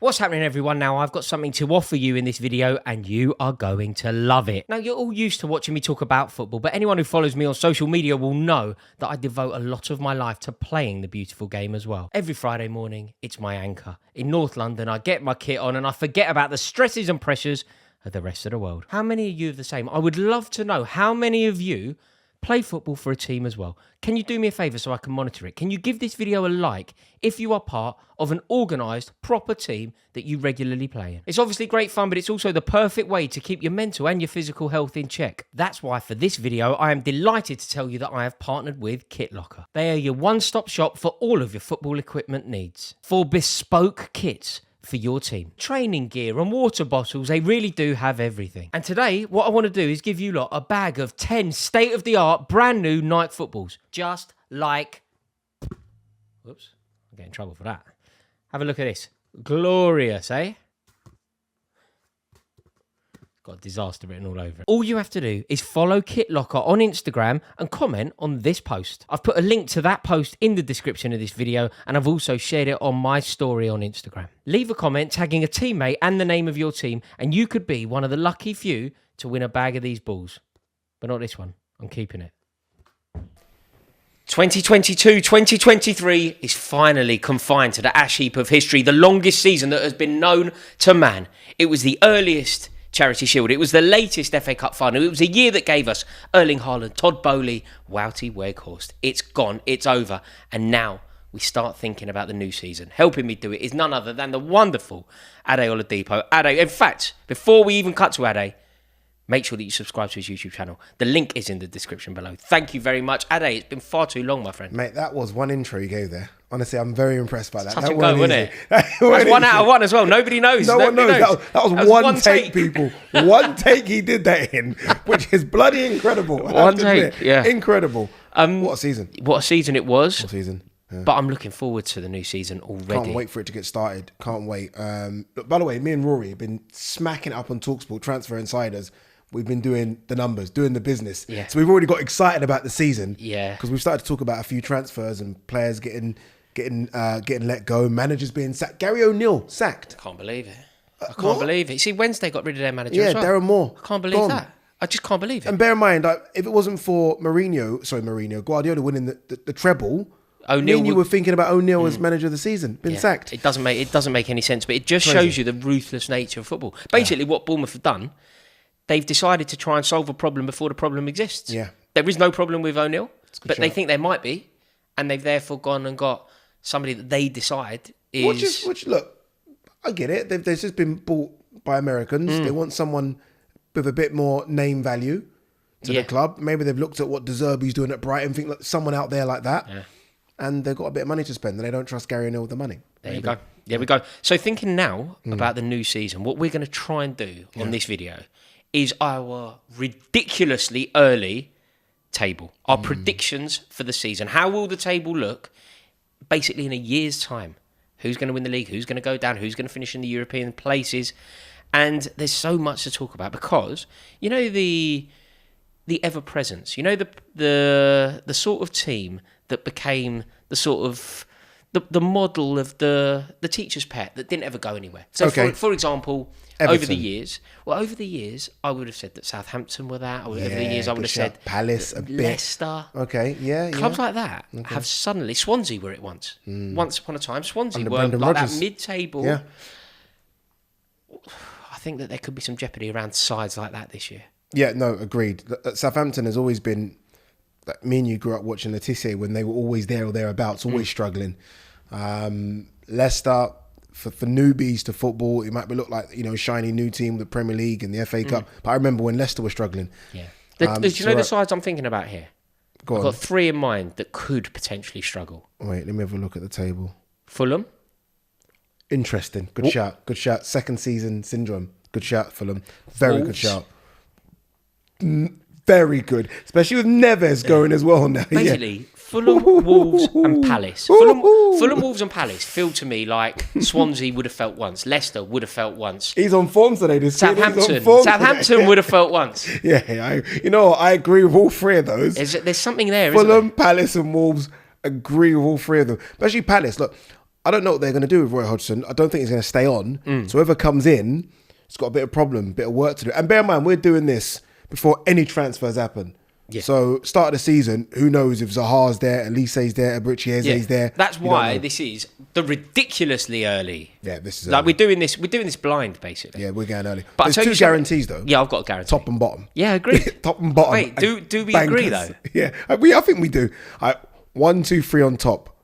What's happening, everyone? Now, I've got something to offer you in this video and you are going to love it. Now, you're all used to watching me talk about football, but anyone who follows me on social media will know that I devote a lot of my life to playing the beautiful game as well. Every Friday morning, it's my anchor. In North London, I get my kit on and I forget about the stresses and pressures of the rest of the world. How many of you are the same? I would love to know how many of you play football for a team as well. Can you do me a favour so I can monitor it? Can you give this video a like if you are part of an organised, proper team that you regularly play in? It's obviously great fun, but it's also the perfect way to keep your mental and your physical health in check. That's why for this video, I am delighted to tell you that I have partnered with Kit Locker. They are your one-stop shop for all of your football equipment needs. For bespoke kits for your team. Training gear and water bottles, they really do have everything. And today, what I want to do is give you lot a bag of 10 state-of-the-art brand new Nike footballs. Just like... Whoops, I'm getting in trouble for that. Have a look at this. Glorious, eh? Got disaster written all over it. All you have to do is follow Kit Locker on Instagram and comment on this post. I've put a link to that post in the description of this video, and I've also shared it on my story on Instagram. Leave a comment tagging a teammate and the name of your team, and you could be one of the lucky few to win a bag of these balls. But not this one. I'm keeping it. 2022-2023 is finally confined to the ash heap of history, the longest season that has been known to man. It was the earliest Charity Shield. It was the latest FA Cup final. It was a year that gave us Erling Haaland, Todd Boehly, Wout Weghorst. It's gone. It's over. And now we start thinking about the new season. Helping me do it is none other than the wonderful Ade Oladipo. Ade, in fact, before we even cut to Ade, make sure that you subscribe to his YouTube channel. The link is in the description below. Thank you very much. Ade, it's been far too long, my friend. Mate, that was one intro you gave there. Honestly, I'm very impressed by that. Touch and go, wasn't it? That's 1 out of 1 as well. Nobody knows. No one knows. That was one take, people. One take he did that in, which is bloody incredible. One take, yeah. Incredible. What a season. What a season it was. What a season. Yeah. But I'm looking forward to the new season already. Can't wait for it to get started. Can't wait. Look, by the way, me and Rory have been smacking it up on TalkSport, Transfer Insiders. We've been doing the numbers, doing the business. Yeah. So we've already got excited about the season. Yeah. Because we've started to talk about a few transfers and players getting let go, managers being sacked. Gary O'Neill sacked. I can't believe it. I can't believe it. You see, Wednesday got rid of their manager as well. Darren Moore. I can't believe that. I just can't believe it. And bear in mind, if it wasn't for Guardiola winning the treble, O'Neill, you were thinking about O'Neill as manager of the season, sacked. It doesn't make any sense, but it just shows you the ruthless nature of football. Basically, what Bournemouth have done, they've decided to try and solve a problem before the problem exists. Yeah. There is no problem with O'Neill, but they think there might be, and they've therefore gone and got somebody that they decide is... Which look, I get it. They've just been bought by Americans. They want someone with a bit more name value to the club. Maybe they've looked at what De Zerbi's doing at Brighton, think like someone out there like that. Yeah. And they've got a bit of money to spend, and they don't trust Gary O'Neill with the money. There you go. There we go. So thinking now about the new season, what we're going to try and do on this video is our ridiculously early table, our predictions for the season. How will the table look basically in a year's time? Who's going to win the league? Who's going to go down? Who's going to finish in the European places? And there's so much to talk about because, you know, the ever-presence, you know, the sort of team that became the sort of the model of the teacher's pet that didn't ever go anywhere. So, for example, Everton. over the years, I would have said that Southampton were that. Over the years, I would have said Palace, a bit. Leicester. Okay, Clubs like that have suddenly... Swansea were it once. Once upon a time, Swansea Under were Brendan like Rodgers. that mid-table. Yeah. I think that there could be some jeopardy around sides like that this year. Yeah, no, agreed. Southampton has always been... Like me and you grew up watching Letitia when they were always there or thereabouts, always struggling. Leicester, for newbies to football, it might look like, you know, shiny new team, the Premier League and the FA Cup. But I remember when Leicester was struggling. Yeah. Do you know the sides I'm thinking about here? I've got 3 in mind that could potentially struggle. Wait, let me have a look at the table. Fulham. Interesting. Good shout. Good shout. Second season syndrome. Good shout, Fulham. Very good shout. Very good. Especially with Neves going as well now. Basically, Fulham, Wolves and Palace. Fulham, Wolves and Palace feel to me like Swansea would have felt once. Leicester would have felt once. He's on form today. Southampton would have felt once. Yeah, I agree with all 3 of those. There's something there, Fulham, isn't there? Palace and Wolves, agree with all 3 of them. Especially Palace. Look, I don't know what they're going to do with Roy Hodgson. I don't think he's going to stay on. So whoever comes in, it's got a bit of problem, bit of work to do. And bear in mind, we're doing this before any transfers happen. Yeah. So start of the season, who knows if Zaha's there, Elise's there, Abrichieze's there. That's why this is the ridiculously early. Yeah, this is like we're doing this blind basically. Yeah, we're going early. But there's two guarantees though. Yeah, I've got a guarantee. Top and bottom. Yeah, agreed. Top and bottom. Wait, do we agree though? Yeah, I think we do. 1, 2, 3 on top.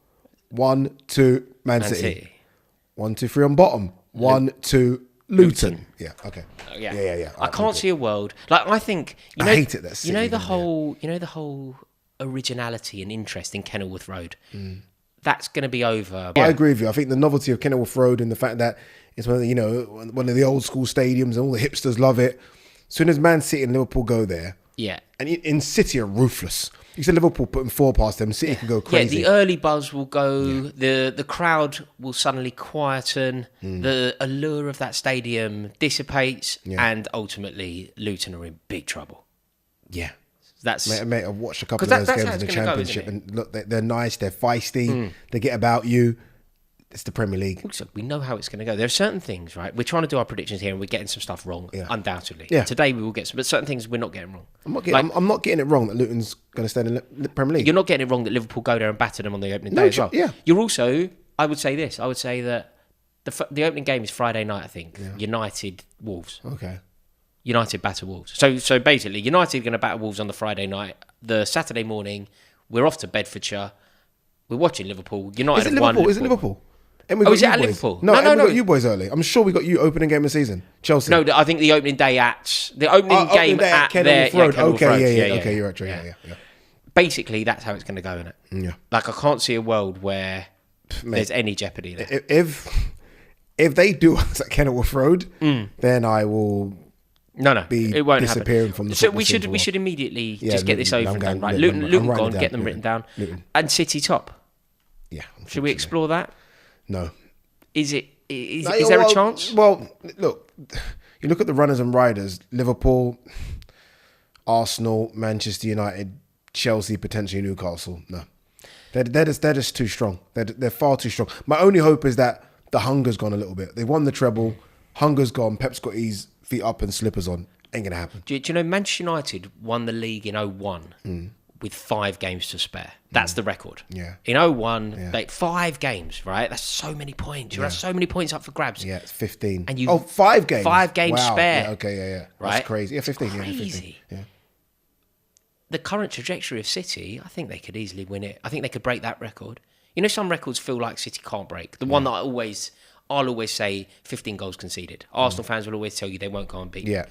1, 2, Man City. 1, 2, 3 on bottom. 1, 2, Luton. Yeah. Okay. Yeah. I can't see a world like I think. I hate it. That City, you know the whole originality and interest in Kenilworth Road. That's going to be over. I agree with you. I think the novelty of Kenilworth Road and the fact that it's one of the old school stadiums and all the hipsters love it. As soon as Man City and Liverpool go there, and in City are ruthless. You said Liverpool putting 4 past them, City can go crazy. Yeah, the early buzz will go. The crowd will suddenly quieten. The allure of that stadium dissipates, and ultimately Luton are in big trouble. Yeah. That's mate, I've watched a couple of those games in the Championship, and look, they're nice, they're feisty, they get about you. It's the Premier League. Also, we know how it's going to go. There are certain things, right? We're trying to do our predictions here, and we're getting some stuff wrong, undoubtedly. Yeah. Today we will get some, but certain things we're not getting wrong. I'm not getting it wrong that Luton's going to stay in the Premier League. You're not getting it wrong that Liverpool go there and batter them on the opening day as well. Yeah. You're also, I would say this. I would say that the opening game is Friday night. I think United Wolves. Okay. United batter Wolves. So basically, United are going to batter Wolves on the Friday night. The Saturday morning, we're off to Bedfordshire. We're watching Liverpool. United have won. Is it Liverpool? Is it at Liverpool? No, we got you boys early. I'm sure we got you opening game of the season. Chelsea. No, I think the opening game at Kenilworth Road. Okay, you're right. Yeah. Basically, that's how it's going to go, isn't it? Yeah. Like I can't see a world where there's any jeopardy there. If they do us at Kenilworth Road, then I will. It won't disappearing happen. From the so we should immediately just get this over and done. Right, Luton gone, get them written down, and City top. Yeah. Should we explore that? No. Is there a chance? Well, look, you look at the runners and riders: Liverpool, Arsenal, Manchester United, Chelsea, potentially Newcastle. No, they're just too strong. They're far too strong. My only hope is that the hunger's gone a little bit. They won the treble, hunger's gone. Pep's got his feet up and slippers on. Ain't gonna happen. Do you know Manchester United won the league in 2001 with 5 games to spare? That's the record. Yeah. In 2001, 5 games, right? That's so many points. You have so many points up for grabs. Yeah, it's 15. And 5 games. 5 games spare. Yeah, okay, yeah. Right? That's crazy. Yeah, 15. Crazy. 15. Yeah. The current trajectory of City, I think they could easily win it. I think they could break that record. You know, some records feel like City can't break. The one that I'll always say 15 goals conceded. Arsenal fans will always tell you they won't go and beat. Yeah.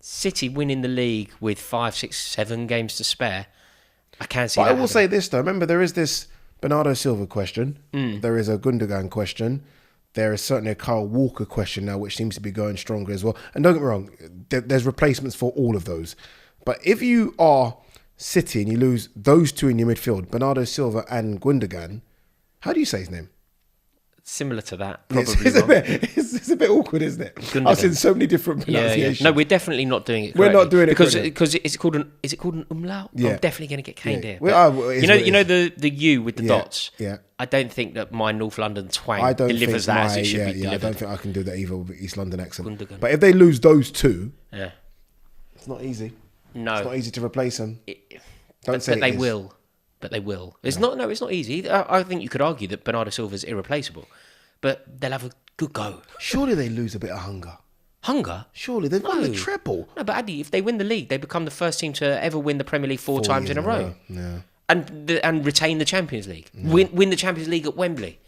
City winning the league with 5, 6, 7 games to spare. I can't see. But I will say this though. Remember, there is this Bernardo Silva question. There is a Gundogan question. There is certainly a Kyle Walker question now, which seems to be going stronger as well. And don't get me wrong, there's replacements for all of those. But if you are City and you lose those two in your midfield, Bernardo Silva and Gundogan, how do you say his name? Similar to that, probably. It's a bit awkward, isn't it? Gundogan. I've seen so many different pronunciations. Yeah. No, we're definitely not doing it correctly. We're not doing it because is it called an umlaut? Yeah. I'm definitely going to get caned here. You know the U with the dots. Yeah. I don't think that my North London twang delivers that as it should be delivered. I don't think I can do that either with East London accent. Gundogan. But if they lose those two, it's not easy. No, it's not easy to replace them. But they will. It's not. No, it's not easy. I think you could argue that Bernardo Silva's irreplaceable. But they'll have a good go. Surely they lose a bit of hunger. Hunger? Surely they've won the treble. No, but Ade, if they win the league, they become the first team to ever win the Premier League 4 times in a row. Yeah. And retain the Champions League. Win the Champions League at Wembley.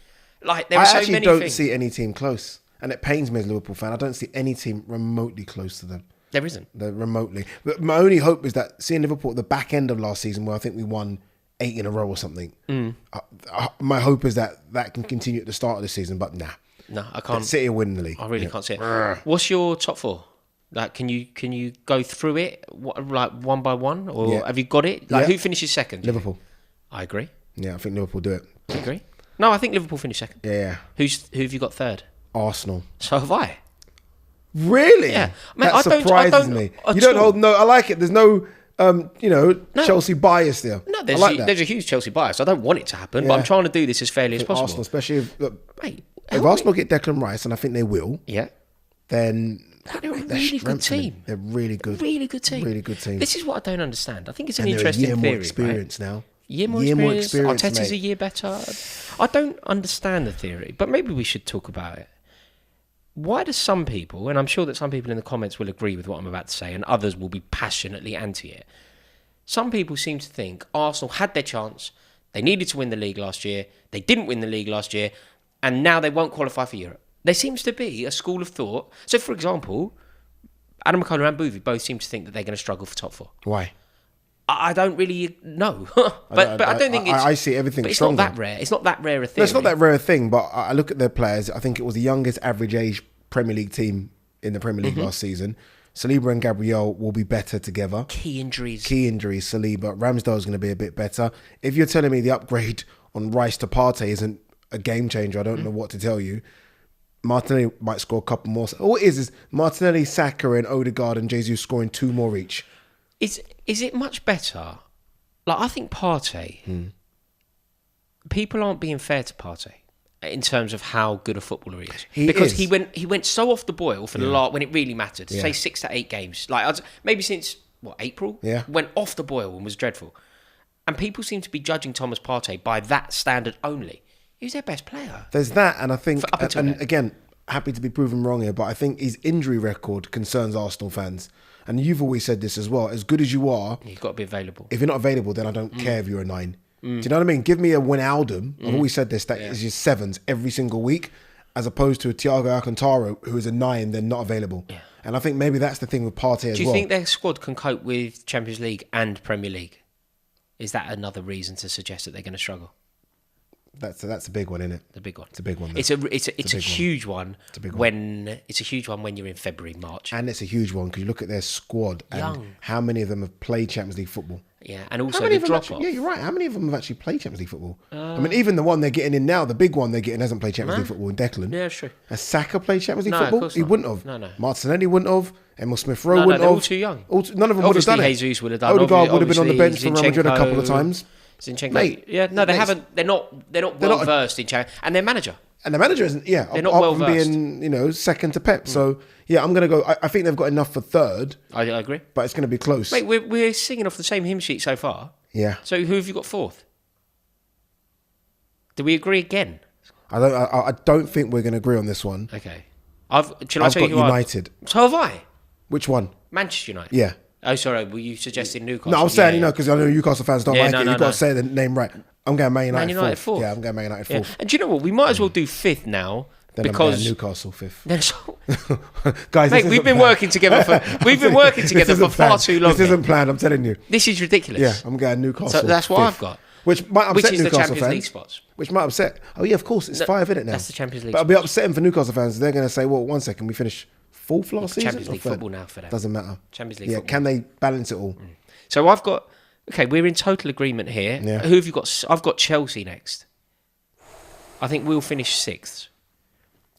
Like there are so many things. I actually don't see any team close, and it pains me as a Liverpool fan. I don't see any team remotely close to them. There isn't. They're remotely. But my only hope is that seeing Liverpool at the back end of last season, where I think we won 8 in a row or something. My hope is that can continue at the start of the season, but nah. No, I can't. City are winning the league. I really can't see it. What's your top 4? Like, can you go through it like one by one, or have you got it? Like, who finishes second? Liverpool. I agree. Yeah, I think Liverpool do it. I agree. No, I think Liverpool finish second. Yeah. Who have you got third? Arsenal. So have I. Really? Yeah. That surprises me. You don't hold no. I like it. There's no Chelsea bias there. No, there's a huge Chelsea bias. I don't want it to happen, but I'm trying to do this as fairly as possible. Arsenal, especially if Arsenal get Declan Rice, and I think they will. Yeah. Then they're a really good team. They're really good. Really good team. Really good team. This is what I don't understand. I think it's an And interesting they're a year theory. more experience now. Year more experience. Arteta's a year better. I don't understand the theory, but maybe we should talk about it. Why do some people, and I'm sure that some people in the comments will agree with what I'm about to say, and others will be passionately anti it. Some people seem to think Arsenal had their chance. They needed to win the league last year. They didn't win the league last year, and now they won't qualify for Europe. There seems to be a school of thought. So, for example, Adam McCullough and Boothby both seem to think that they're going to struggle for top four. Why? I don't really know, but I don't think it's. I see everything. But it's stronger. not that rare. It's not that rare a thing. No, it's not that rare a thing. But I look at their players. I think it was the youngest average age Premier League team in the Premier League last season. Saliba and Gabriel will be better together. Key injuries. Saliba. Ramsdale's going to be a bit better. If you're telling me the upgrade on Rice to Partey isn't a game changer, I don't know what to tell you. Martinelli might score a couple more. All it is Martinelli, Saka, and Odegaard and Jesus scoring 2 more each. Is it much better? Like, I think Partey, people aren't being fair to Partey in terms of how good a footballer he is. He went so off the boil for the when it really mattered. Say 6 to 8 games. Like, maybe since April? Yeah. Went off the boil and was dreadful. And people seem to be judging Thomas Partey by that standard only. He's their best player. There's that, and I think, and again, happy to be proven wrong here, but I think his injury record concerns Arsenal fans. And you've always said this as well. As good as you are, you've got to be available. If you're not available, then I don't care if you're a 9. Do you know what I mean? Give me a Wijnaldum. I've always said this, that is your 7s every single week, as opposed to a Thiago Alcantara, who is a 9, then not available. Yeah. And I think maybe that's the thing with Partey as well. Do you think their squad can cope with Champions League and Premier League? Is that another reason to suggest that they're going to struggle? That's a big one, isn't it? The big one. It's a big one. It's a huge one. It's a big one. It's a huge one when you're in February, March. And it's a huge one because you look at their squad and how many of them have played Champions League football. Yeah, and also the drop off. Yeah, you're right. How many of them have actually played Champions League football? I mean, even the one they're getting in now, the big one they're getting hasn't played Champions League football in Declan. Yeah, true. Has Saka played Champions League No, football? of course He not. wouldn't have. No. Martinelli wouldn't have. Emil Smith-Rowe wouldn't they're have. all too young. None of them would have done it. Jesus would have done. Odegaard would have been on the bench for Real Madrid a couple of times. Zinchenko. Mate, yeah, no, they haven't. They're not well versed in Champions. And their manager. And the manager isn't. Yeah, they're not well apart from versed. being second to Pep. So yeah, I'm gonna go. I think they've got enough for third. I agree. But it's gonna be close. Mate, we're singing off the same hymn sheet so far. Yeah. So who have you got 4th? Do we agree again? I don't think we're gonna agree on this one. Okay. I've got United. So have I. Which one? Manchester United. Yeah. Oh, sorry. Were you suggesting Newcastle? No, I'm saying because I know Newcastle fans don't like it. You've got to say the name right. I'm going Man United, Man United 4th. 4th. Yeah, I'm going Man United 4th. And do you know what? We might as well do 5th now. Then because I'm going Newcastle 5th. Guys, mate, we've been working together for far too long. This isn't planned. I'm telling you. This is ridiculous. Yeah, I'm going Newcastle. So that's what 5th. I've got. Which might upset is the Newcastle Champions fans. League spots. Which might upset. Oh yeah, of course, it's 5, isn't it now? That's the Champions League. But it'll be upsetting for Newcastle fans. They're going to say, "Well, 1 second, we finished 4th last season." Champions League football now for them. Doesn't matter. Champions League. Yeah, football. can they balance it all? So I've got. Okay, we're in total agreement here. Yeah. Who have you got? I've got Chelsea next. I think we'll finish 6th,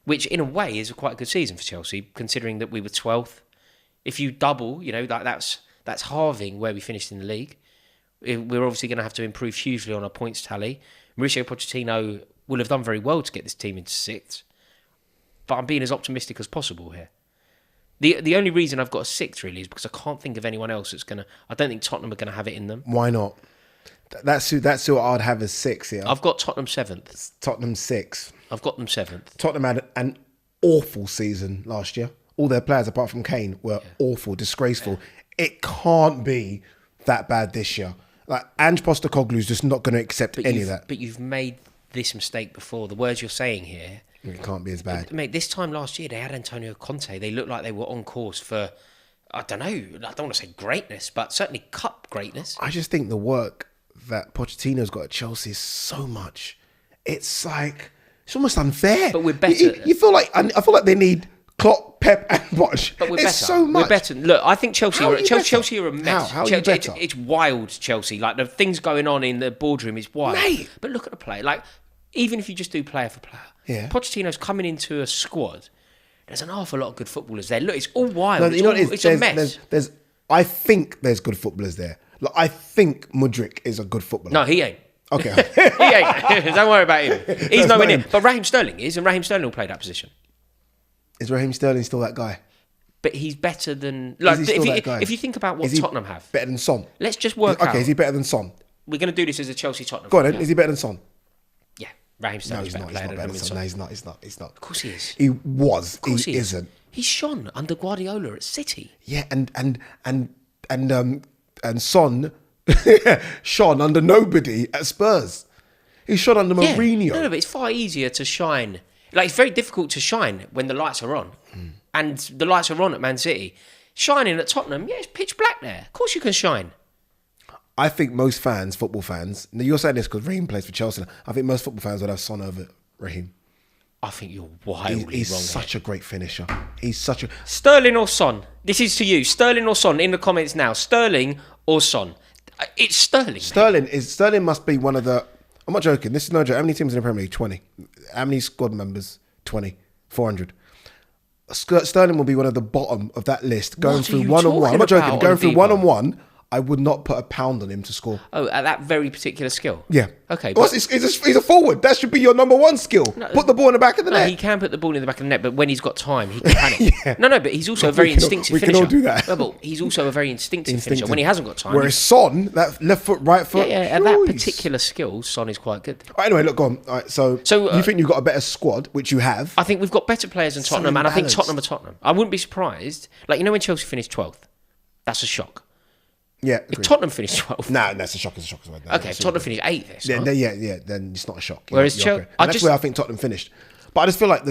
which in a way is a quite good season for Chelsea, considering that we were 12th. If you double, that's halving where we finished in the league. We're obviously going to have to improve hugely on our points tally. Mauricio Pochettino will have done very well to get this team into 6th, but I'm being as optimistic as possible here. The only reason I've got a 6th really is because I can't think of anyone else that's going to... I don't think Tottenham are going to have it in them. Why not? That's who I'd have as 6 here. I've got Tottenham 7th. Tottenham 6. I've got them 7th. Tottenham had an awful season last year. All their players, apart from Kane, were awful, disgraceful. Yeah. It can't be that bad this year. Like, Ange Postecoglou's just not going to accept any of that. But you've made this mistake before. The words you're saying here... It can't be as bad. Mate, this time last year, they had Antonio Conte. They looked like they were on course for, I don't know, I don't want to say greatness, but certainly cup greatness. I just think the work that Pochettino's got at Chelsea is so much. It's like, it's almost unfair. But we're better. You feel like, I feel like they need Klopp, Pep and Poch. But we're it's better. So much. We're better. Look, I think Chelsea are a mess. How are you better? It's wild, Chelsea. Like, the things going on in the boardroom is wild. Mate. But look at the play. Like, even if you just do player for player, Pochettino's coming into a squad. There's an awful lot of good footballers there. Look, it's all wild. It's a mess. I think there's good footballers there. Like, I think Mudryk is a good footballer. No, he ain't. Okay. He ain't. Don't worry about him. He's That's nowhere not near. him. But Raheem Sterling is, and Raheem Sterling will play that position. Is Raheem Sterling still that guy? But he's better than... Is he still that guy? If you think about what Is he Tottenham have, better than Son? let's just work out... Okay, is he better than Son? We're going to do this as a Chelsea-Tottenham. Go on then. Is he better than Son? Yeah, Raheem No, Sterling's he's better not. He's player not than better him than and Son. Son. No, he's not. He's not. He's not. Of course he is. He was. Of course He isn't. He's shone under Guardiola at City. Yeah, and Son shone under nobody at Spurs. He shone under Mourinho. No, but it's far easier to shine. Like, it's very difficult to shine when the lights are on. And the lights are on at Man City. Shining at Tottenham, yeah, it's pitch black there. Of course you can shine. I think most fans, football fans, now you're saying this because Raheem plays for Chelsea. I think most football fans would have Son over Raheem. I think you're wildly He's wrong such here. a great finisher. He's such a... Sterling or Son? This is to you. Sterling or Son in the comments now. Sterling or Son? It's Sterling. Sterling must be one of the... I'm not joking. This is no joke. How many teams in the Premier League? 20. How many squad members? 20. 400. Sterling will be one of the bottom of that list, going What are through you one-on-one. I'm not talking joking. about Going on through Depot? one-on-one, I would not put a pound on him to score. Oh, at that very particular skill? Yeah. Okay. Well, But, he's a forward. That should be your number one skill. Put the ball in the back of the no, net. he can put the ball in the back of the net, but when he's got time, he can panic. Yeah. No, but he's also a very instinctive we finisher. can all do that. No, but he's also a very instinctive finisher. When he hasn't got time... Whereas Son, that left foot, right foot. Yeah, at that jeez. particular skill, Son is quite good. Right, anyway, look, go on. All right, so you think you've got a better squad, which you have. I think we've got better players than Tottenham, and I think balanced. Tottenham are Tottenham. I wouldn't be surprised. Like, you know when Chelsea finished 12th? That's a shock. Yeah. If agreed. Tottenham finished 12th... Nah, that's a shock. It's a shock. No, Okay, if Tottenham finished 8th, it's not. Yeah, then it's not a shock. Whereas You're Chelsea... okay. And that's where I think Tottenham finished. But I just feel like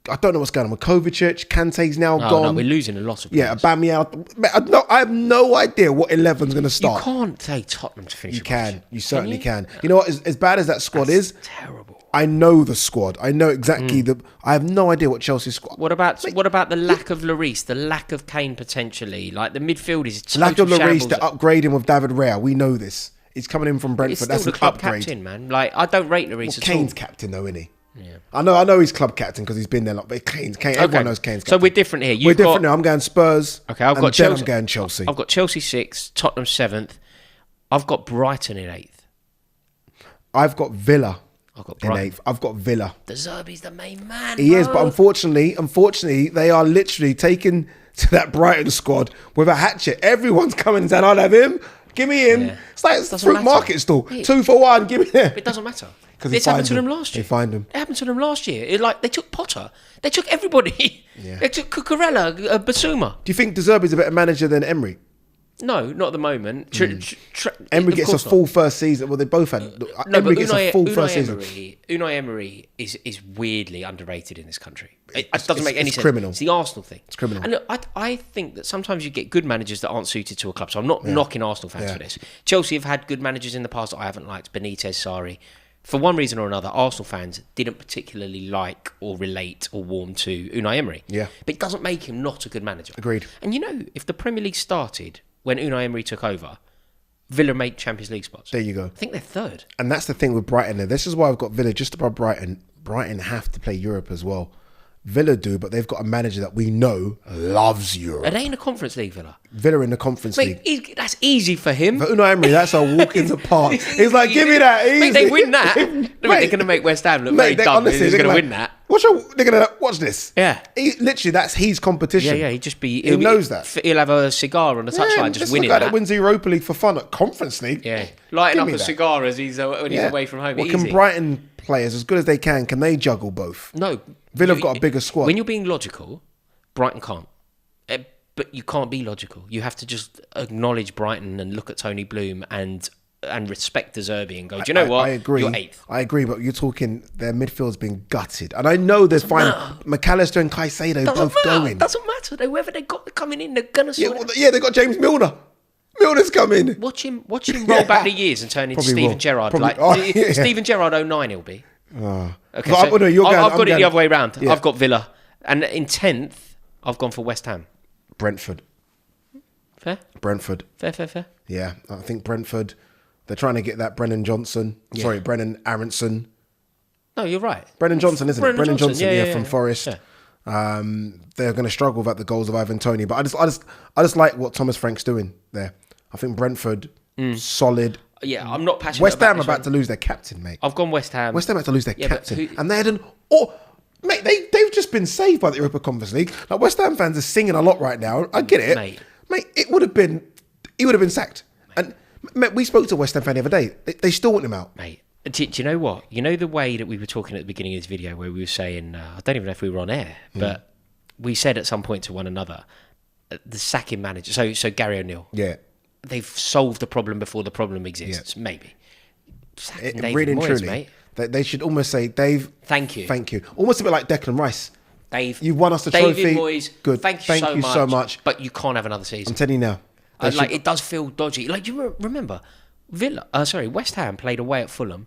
I don't know what's going on with Kovacic. Kante's now No, gone. we're losing a lot of Yeah, players. Aubameyang. I have no idea what 11's going to You start. can't say Tottenham to finish. You a can. position. You certainly can. You know what? As bad as that squad is, Terrible. I know the squad. I know exactly I have no idea what Chelsea's squad. What about the lack of Lloris, the lack of Kane potentially? Like, the midfield is total Lack of Lloris shambles. to upgrade him with David Raya. We know this. He's coming in from He's Brentford. still That's the an club upgrade. captain, man. Like, I don't rate Lloris at Kane's all. captain though, isn't he? Yeah. I know he's club captain because he's been there a lot. But Kane. Everyone knows Kane's captain. So we're different here. We're different now. I'm going Spurs. Okay, I've got and then Chelsea. I'm going Chelsea. I've got Chelsea 6th, Tottenham 7th. I've got Brighton in 8th. I've got Villa I've got in Brighton. 8th. I've got Villa. De Zerbi's the main man. He is, but bro. unfortunately, they are literally taken to that Brighton squad with a hatchet. Everyone's coming and saying, I'll have him. Give me him. Yeah. It's like Doesn't fruit matter. market stall. Yeah. 2 for 1. Give me him. It doesn't matter. 'Cause he It's happened fined to them him. last year. They fined him. It happened to them last year. They took Potter. They took everybody. Yeah. They took Cucurella, Basuma. Do you think De Zerbi's a better manager than Emery? No, not at the moment. Emery Of gets a course not. full first season. Well, they both had. No, Emery but gets a full first season. Unai Emery is weirdly underrated in this country. It doesn't make any it's sense. criminal. It's the Arsenal thing. It's criminal. And look, I think that sometimes you get good managers that aren't suited to a club. So I'm not knocking Arsenal fans Yeah. for this. Chelsea have had good managers in the past that I haven't liked. Benitez, Sarri. For one reason or another, Arsenal fans didn't particularly like or relate or warm to Unai Emery. Yeah. But it doesn't make him not a good manager. Agreed. And you know, if the Premier League started when Unai Emery took over, Villa made Champions League spots. There you go. I think they're third. And that's the thing with Brighton there. This is why I've got Villa just above Brighton. Brighton have to play Europe as well. Villa do, but they've got a manager that we know loves Europe. Are they in the Conference League, Villa? Villa in the Conference League. Mate, that's easy for him. For Unai Emery, that's a walk in the park. He's like, give me that easy. Mate, they win that. They're going to make West Ham look very dumb. They're going to win that. They're going to watch this. Yeah. Literally, that's his competition. Yeah, he knows that. He'll have a cigar on the touchline, just winning the guy that. that wins the Europa League for fun at Conference League. Yeah, lighting Give up me a that. cigar as he's when he's away from home. Well, Easy. can Brighton players, as good as they can they juggle both? No. Villa have got a bigger squad. When you're being logical, Brighton can't. But you can't be logical. You have to just acknowledge Brighton and look at Tony Bloom and respect De Zerbi and go, do you know what? I agree. You're 8th. I agree, but you're talking their midfield's been gutted. And I know there's fine. McAllister and Caicedo both going. Doesn't matter. Whoever they got coming in, they're going to sort it. Yeah, they got James Milner. Milner's coming. Watch him roll back the years and turn into Probably Steven will. Gerrard. Probably- yeah. Steven Gerrard 09 he'll be. Okay, But no, I've you're going- got I'm it the going- other way around. Yeah. I've got Villa. And in 10th, I've gone for West Ham. Brentford. Fair? Brentford. Fair. Yeah, I think Brentford, they're trying to get that Brennan Aronson. No, you're right. Brennan Johnson, isn't it? Brennan Johnson, from Forest. Yeah. They're going to struggle without the goals of Ivan Toney. But I just like what Thomas Frank's doing there. I think Brentford, solid. Yeah, I'm not passionate West Ham about about to lose their captain, mate. I've gone West Ham. West Ham about to lose their captain. And they had mate, they've just been saved by the Europa Conference League. Like, West Ham fans are singing a lot right now. I get it. Mate, he would have been sacked. And mate, we spoke to a West Ham fan the other day. They still want him out. Mate, do you know what? You know the way that we were talking at the beginning of this video where we were saying, I don't even know if we were on air, but we said at some point to one another, the sacking manager, so Gary O'Neill. Yeah. They've solved the problem before the problem exists, maybe. Really and truly, mate. They should almost say, Dave, thank you. Almost a bit like Declan Rice. Dave, you won us the trophy. David Moyes, good. Thank you so much. But you can't have another season. I'm telling you now. It does feel dodgy. Like, you remember, West Ham played away at Fulham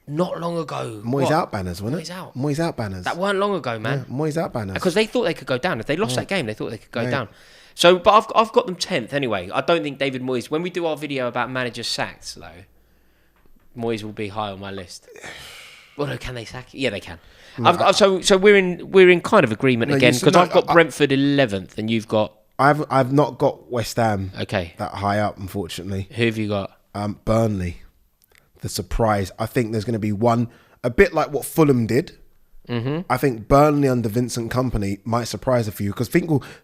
not long ago. Moyes out banners, wasn't it? Moyes out banners. That weren't long ago, man. Yeah, Moyes out banners. Because they thought they could go down. If they lost that game, they thought they could go down. So, but I've got them 10th anyway. I don't think David Moyes, when we do our video about managers sacked, though, Moyes will be high on my list. Well, no, can they sack? Yeah, they can. No, so we're in kind of agreement again, because I've got Brentford 11th and you've got... I've not got West Ham that high up, unfortunately. Who have you got? Burnley. The surprise. I think there's going to be one, a bit like what Fulham did. I think Burnley under Vincent Kompany might surprise a few, because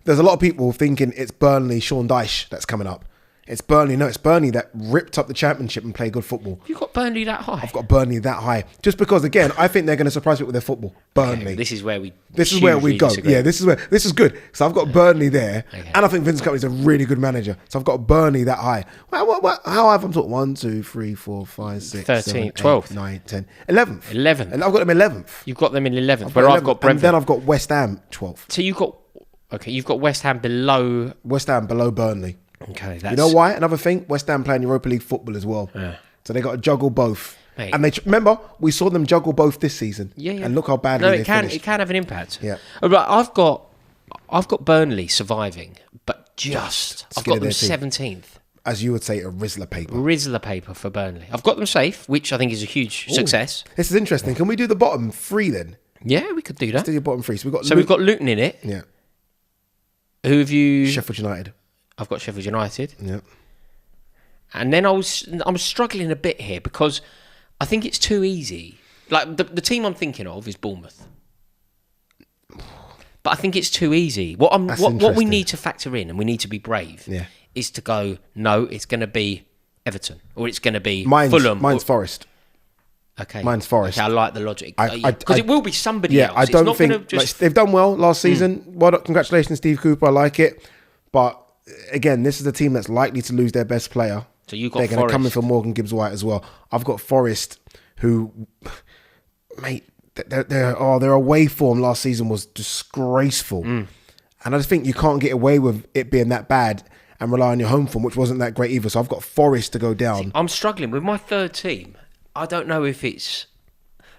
there's a lot of people thinking it's Burnley, Sean Dyche that's coming up. It's Burnley. No, it's Burnley that ripped up the Championship and played good football. You've got Burnley that high? I've got Burnley that high. Just because, again, I think they're going to surprise people with their football. Burnley. Okay, this is where we go. Disagree. Yeah, this is good. So I've got Burnley there. Okay. And I think Vincent Kompany's a really good manager. So I've got Burnley that high. How have I talked? 1, 2, 3, 4, 5, 6, 13, 12, 9, 10, 11th. 11th. And I've got them 11th. You've got them in 11th, where I've got Brentford. And then I've got West Ham 12th. So you've got West Ham below... West Ham below Burnley. Okay, you know why? Another thing, West Ham playing Europa League football as well. Yeah. So they got to juggle both. Mate. And remember, we saw them juggle both this season. Yeah. And look how badly they finished. It can have an impact. Yeah. Right, I've got Burnley surviving, but I've got them 17th. As you would say, a Rizzler paper. Rizzler paper for Burnley. I've got them safe, which I think is a huge success. This is interesting. Can we do the bottom 3 then? Yeah, we could do that. Let's do your bottom 3. So we've got Luton in it. Yeah. Who have you? Sheffield United. I've got Sheffield United. Yeah. And then I'm struggling a bit here because I think it's too easy. Like the team I'm thinking of is Bournemouth. But I think it's too easy. What we need to factor in, and we need to be brave, is to go, no, it's going to be Everton, or it's going to be Fulham. Mine's Forest. Okay. Mine's Forest. Okay, I like the logic. Because it will be somebody else. I don't think... they've done well last season. Well, congratulations, Steve Cooper. I like it. But... again, this is a team that's likely to lose their best player. So you got They're going to come in for Morgan Gibbs-White as well. I've got Forest, who, mate, their away form last season was disgraceful. And I just think you can't get away with it being that bad and rely on your home form, which wasn't that great either. So I've got Forest to go down. See, I'm struggling with my third team. I don't know if it's...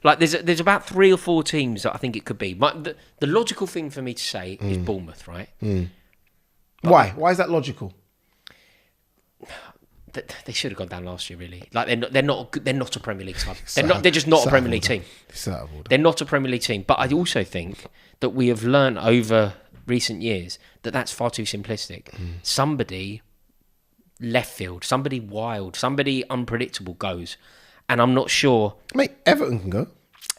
like, there's about 3 or 4 teams that I think it could be. The logical thing for me to say is Bournemouth, right? Why? Why is that logical? They should have gone down last year, really. Like they're not a Premier League side. They're just not a Premier League team. They're not a Premier League team. But I also think that we have learned over recent years that that's far too simplistic. Somebody left field, somebody wild, somebody unpredictable goes, and I'm not sure. Mate, Everton can go.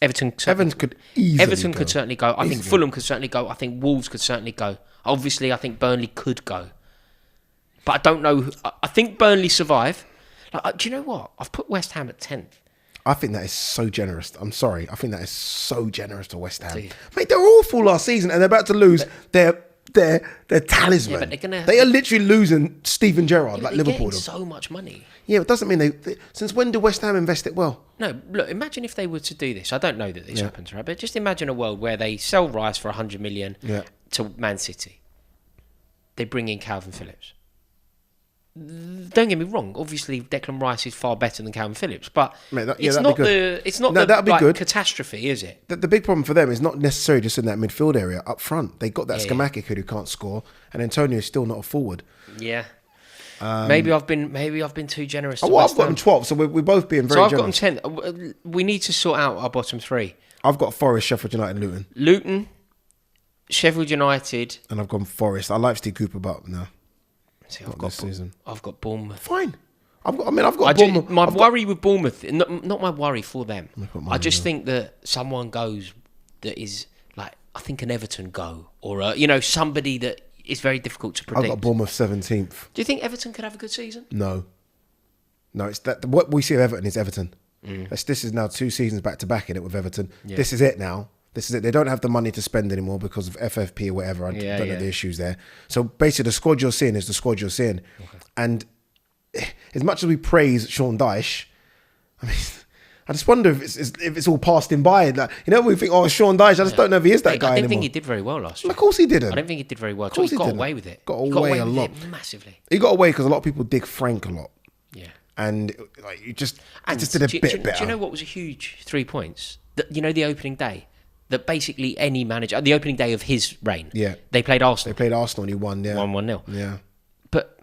Everton could certainly go. I think Fulham could certainly go. I think Wolves could certainly go. Obviously, I think Burnley could go. But I don't know. I think Burnley survive. Like, do you know what? I've put West Ham at 10th. I think that is so generous. I'm sorry. I think that is so generous to West Ham. Mate, they were awful last season and they're about to lose their talisman. Yeah, they are literally losing Steven Gerrard like Liverpool. They're getting so much money. Yeah, it doesn't mean they... Since when do West Ham invest it well? No, look, imagine if they were to do this. I don't know that this happens, right? But just imagine a world where they sell Rice for 100 million to Man City. They bring in Calvin Phillips. Don't get me wrong. Obviously, Declan Rice is far better than Calvin Phillips, but it's not the catastrophe, is it? The big problem for them is not necessarily just in that midfield area. Up front, they got that Skamakic who can't score, and Antonio is still not a forward. Yeah. Maybe I've been too generous. I've got them 12th, so we're both being very generous. So I've got them 10th. We need to sort out our bottom 3. I've got Forest, Sheffield United, and Luton. Luton. Sheffield United. And I've gone Forest. I like Steve Cooper, but no. See, Not this season. I've got Bournemouth. Fine. I've got Bournemouth. My worry with Bournemouth, not my worry for them. I just as think that someone goes that is like, I think an Everton go, or somebody that is very difficult to predict. I've got Bournemouth 17th. Do you think Everton could have a good season? No, it's that what we see of Everton is Everton. This is now 2 seasons back to back in it with Everton. Yeah. This is it now. This is it. They don't have the money to spend anymore because of FFP or whatever. I don't know the issues there. So basically, the squad you're seeing is the squad you're seeing. Okay. And as much as we praise Sean Dyche, I mean, I just wonder if it's all passed him by. Like, we think, Sean Dyche. I just don't know if he is that guy anymore. I didn't think he did very well last year. Of course he didn't. I don't think he did very well. He got away with it. Got away a lot. With it massively. He got away because a lot of people dig Frank a lot. Yeah. And like you just did a bit better. Do you know what was a huge 3 points? The opening day. That basically any manager, the opening day of his reign, they played Arsenal. They played Arsenal and he won, 1-0. Yeah. But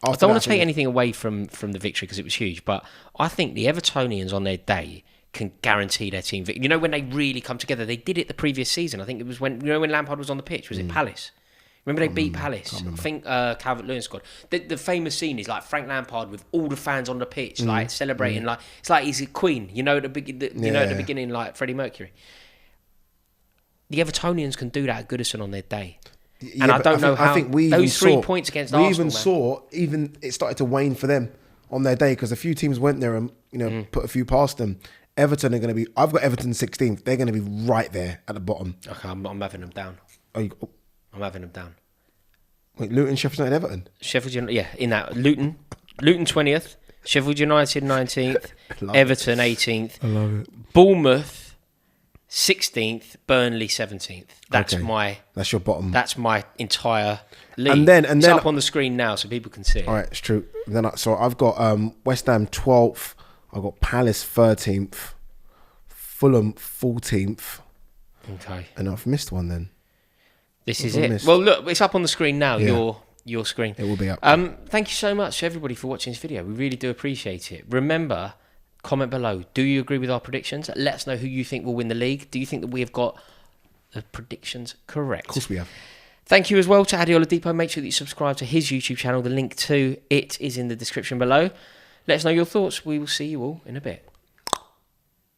I don't want to take anything away from the victory because it was huge, but I think the Evertonians on their day can guarantee their team victory. When they really come together, they did it the previous season. I think it was when Lampard was on the pitch. Was it Palace? Remember they beat Palace? I think Calvert-Lewin scored. The famous scene is like Frank Lampard with all the fans on the pitch, like celebrating, like it's like he's a queen. At the beginning, like Freddie Mercury. The Evertonians can do that at Goodison on their day. Yeah, and I don't know how. I think those 3 points against Arsenal. Even it started to wane for them on their day because a few teams went there and put a few past them. Everton are going to be. I've got Everton 16th. They're going to be right there at the bottom. Okay, I'm having them down. I'm having them down. Wait, Luton, Sheffield United, Everton. Sheffield United, in that Luton 20th, Sheffield United 19th, Everton 18th. I love it. Bournemouth 16th, Burnley 17th. That's your bottom. That's my entire league. And then it's up on the screen now so people can see it. All right, it's true. Then I've got West Ham 12th. I've got Palace 13th. Fulham 14th. Okay. And I've missed one then. This is it. Well, look, it's up on the screen now. Yeah. Your screen. It will be up. Thank you so much, everybody, for watching this video. We really do appreciate it. Remember, comment below. Do you agree with our predictions? Let us know who you think will win the league. Do you think that we have got the predictions correct? Of course we have. Thank you as well to Ade Oladipo. Make sure that you subscribe to his YouTube channel. The link to it is in the description below. Let us know your thoughts. We will see you all in a bit.